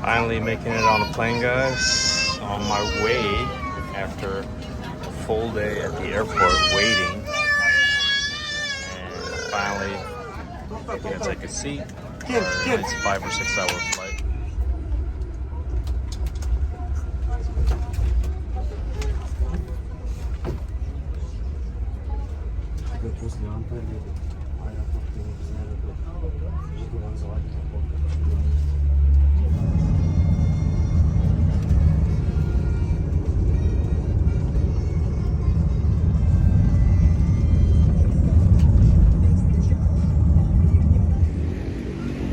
Finally making it on the plane, guys. On my way after a full day at the airport waiting. And finally gonna take a seat. It's a 5 or 6 hour flight.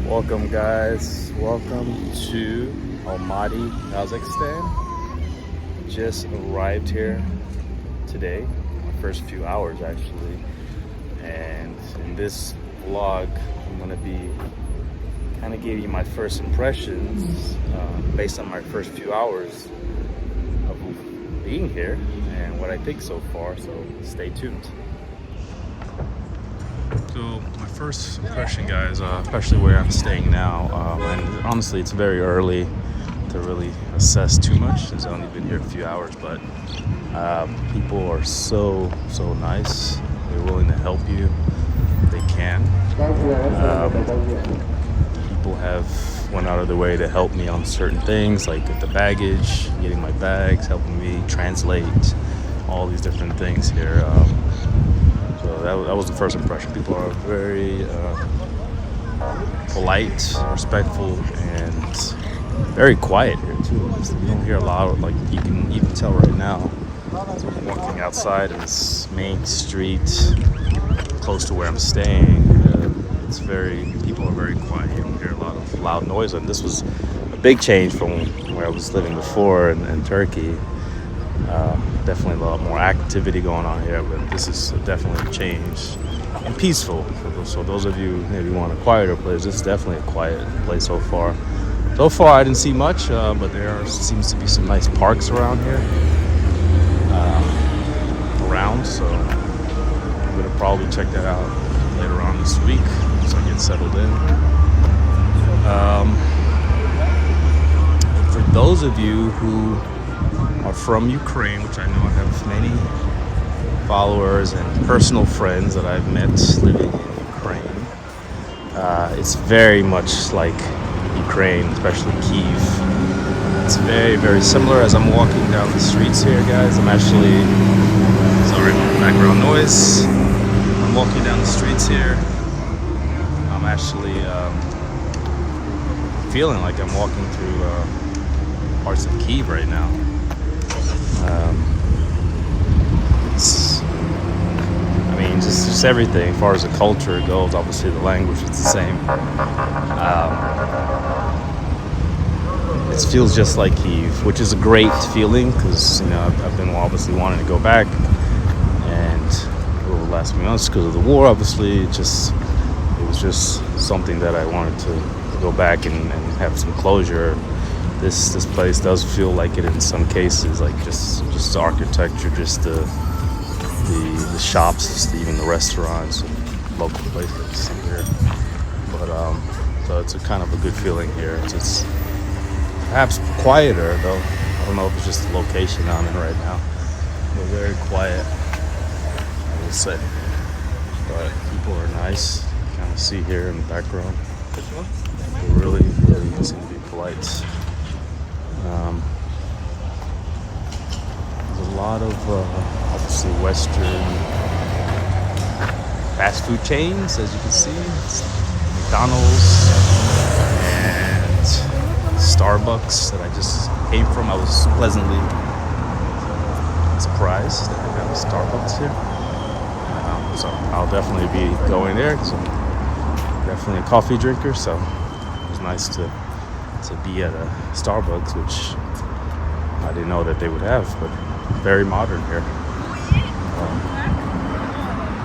Welcome guys, welcome to Almaty, Kazakhstan. Just arrived here today, my first few hours actually. And in this vlog, I'm gonna be kind of giving you my first impressions based on my first few hours of being here and what I think so far, so stay tuned. So my first impression, guys, especially where I'm staying now, and honestly it's very early to really assess too much since I've only been here a few hours, but people are so nice. They're willing to help you. They can. People have went out of their way to help me on certain things, like with the baggage, getting my bags, helping me translate all these different things here. So that was the first impression. People are very polite, respectful, and very quiet here too. You don't hear a lot of, like, you can even tell right now. So I'm walking outside in this main street close to where I'm staying. People are very quiet. You don't hear a lot of loud noise, and this was a big change from where I was living before in Turkey. Definitely a lot more activity going on here, but this is definitely a change and peaceful. So those of you maybe want a quieter place, this is definitely a quiet place so far. So far I didn't see much, but there seems to be some nice parks around here. So I'm gonna probably check that out later on this week once I get settled in. For those of you who are from Ukraine, which I know I have many followers and personal friends that I've met living in Ukraine. It's very much like Ukraine, especially Kyiv. It's very similar. As I'm walking down the streets here, guys, I'm actually, sorry about the background noise. I'm walking down the streets here. I'm actually feeling like I'm walking through parts of Kyiv right now. Just everything as far as the culture goes. Obviously the language is the same. It feels just like Kyiv, which is a great feeling because I've been obviously wanting to go back, and over the last few months because of the war, obviously it was just something that I wanted to go back and have some closure. This place does feel like it in some cases, like just the architecture, just the shops, even the restaurants, local places here. But so it's a kind of a good feeling here. It's perhaps quieter though. I don't know if it's just the location I'm in right now, but very quiet, I will say. But people are nice. You kind of see here in the background. People really seem to be polite. There's a lot of obviously Western fast food chains, as you can see. It's McDonald's and Starbucks that I just came from. I was pleasantly surprised that they have a Starbucks here. So I'll definitely be going there because I'm definitely a coffee drinker. So it was nice to be at a Starbucks, which I didn't know that they would have, but very modern here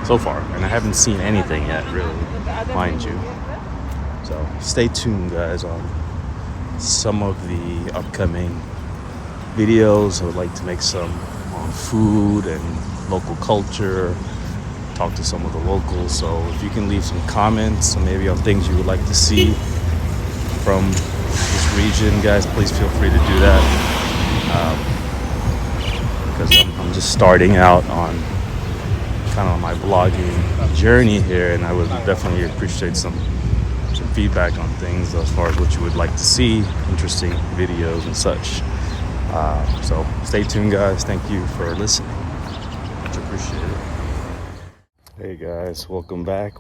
so far, and I haven't seen anything yet, really, mind you. So stay tuned, guys, on some of the upcoming videos. I would like to make some on food and local culture, talk to some of the locals. So if you can leave some comments, or maybe on things you would like to see from this region, guys, please feel free to do that. Because I'm just starting out on kind of my vlogging journey here, and I would definitely appreciate some feedback on things as far as what you would like to see, interesting videos and such. So stay tuned, guys. Thank you for listening. Much appreciated. Hey guys, welcome back.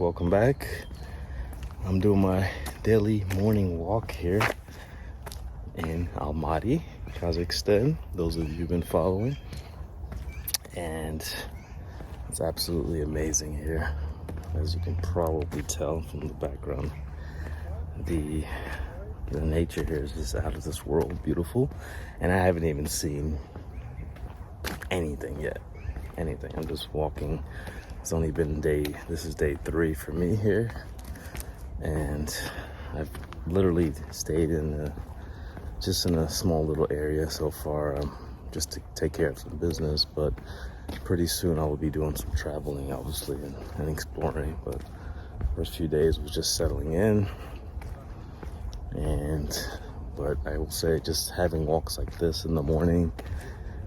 I'm doing my daily morning walk here in Almaty, Kazakhstan, those of you who've been following. And it's absolutely amazing here, as you can probably tell from the background. The nature here is just out of this world beautiful, and I haven't even seen anything yet. I'm just walking. It's only been this is day 3 for me here, and I've literally stayed just in a small little area so far, just to take care of some business. But pretty soon I will be doing some traveling, obviously, and exploring. But first few days was just settling in. But I will say, just having walks like this in the morning,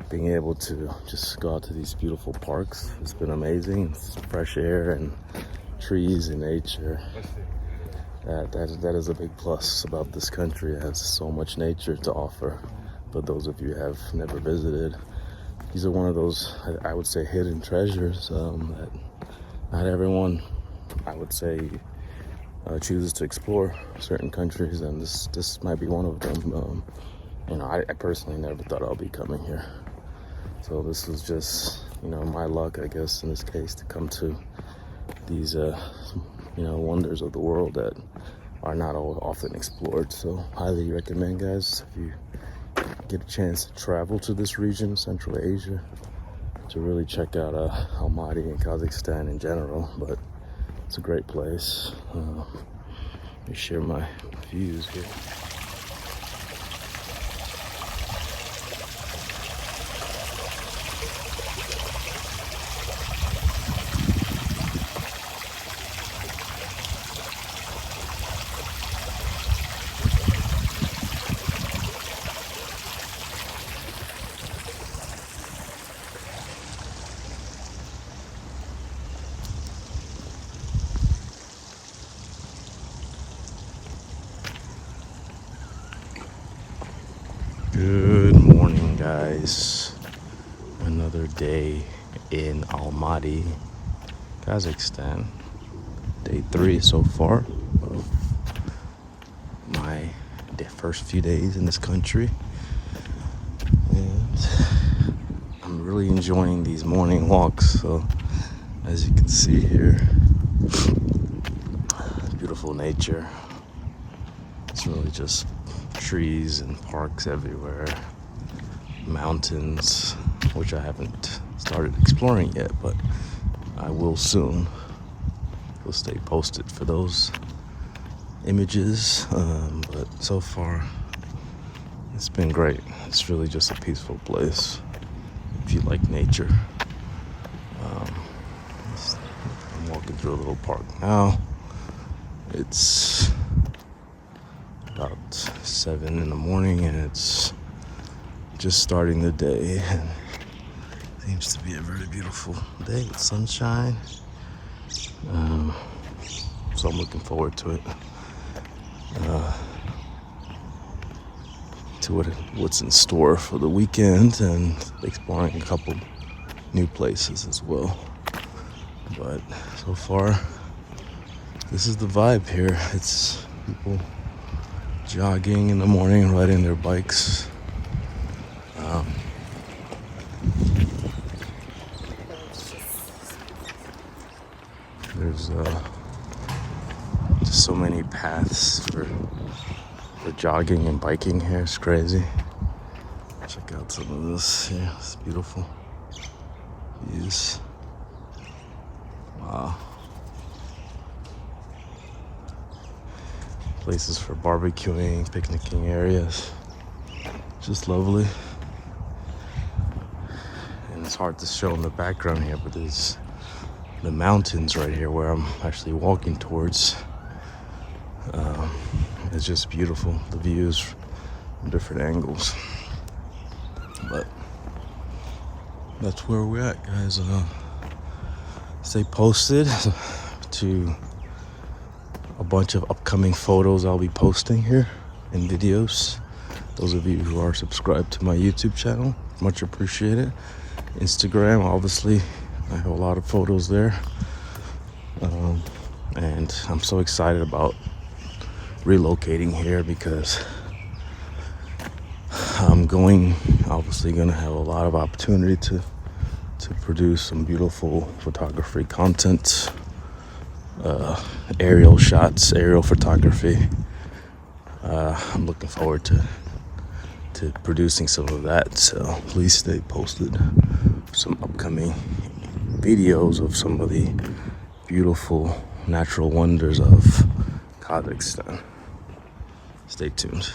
being able to just go out to these beautiful parks, it's been amazing. It's fresh air and trees and nature. That is a big plus about this country. It has so much nature to offer. But those of you who have never visited, these are one of those, I would say, hidden treasures that not everyone, I would say, chooses to explore certain countries, and this might be one of them. I personally never thought I'll be coming here, so this was just my luck, I guess, in this case, to come to these wonders of the world that are not often explored. So highly recommend, guys, if you get a chance to travel to this region, Central Asia, to really check out Almaty and Kazakhstan in general. But it's a great place. Let me share my views here. Good morning, guys. Another day in Almaty, Kazakhstan. Day 3 so far of my first few days in this country. And I'm really enjoying these morning walks. So as you can see here, beautiful nature. It's really just trees and parks everywhere, mountains, which I haven't started exploring yet, but I will soon. We'll stay posted for those images, but so far it's been great. It's really just a peaceful place if you like nature. I'm walking through a little park now. It's about 7 in the morning, and it's just starting the day, and seems to be a very beautiful day with sunshine. So I'm looking forward to it, to what's in store for the weekend, and exploring a couple new places as well. But so far, this is the vibe here. It's people jogging in the morning, riding their bikes. There's just so many paths for jogging and biking here. It's crazy. Check out some of this here. It's beautiful views. Wow. Places for barbecuing, picnicking areas. Just lovely. And it's hard to show in the background here, but there's the mountains right here where I'm actually walking towards. It's just beautiful, the views from different angles. But that's where we're at, guys. Stay posted to a bunch of upcoming photos I'll be posting here and videos. Those of you who are subscribed to my YouTube channel, much appreciated. Instagram, obviously, I have a lot of photos there. And I'm so excited about relocating here because I'm obviously gonna have a lot of opportunity to produce some beautiful photography content, aerial shots, aerial photography. I'm looking forward to producing some of that, so please stay posted for some upcoming videos of some of the beautiful natural wonders of Kazakhstan. Stay tuned.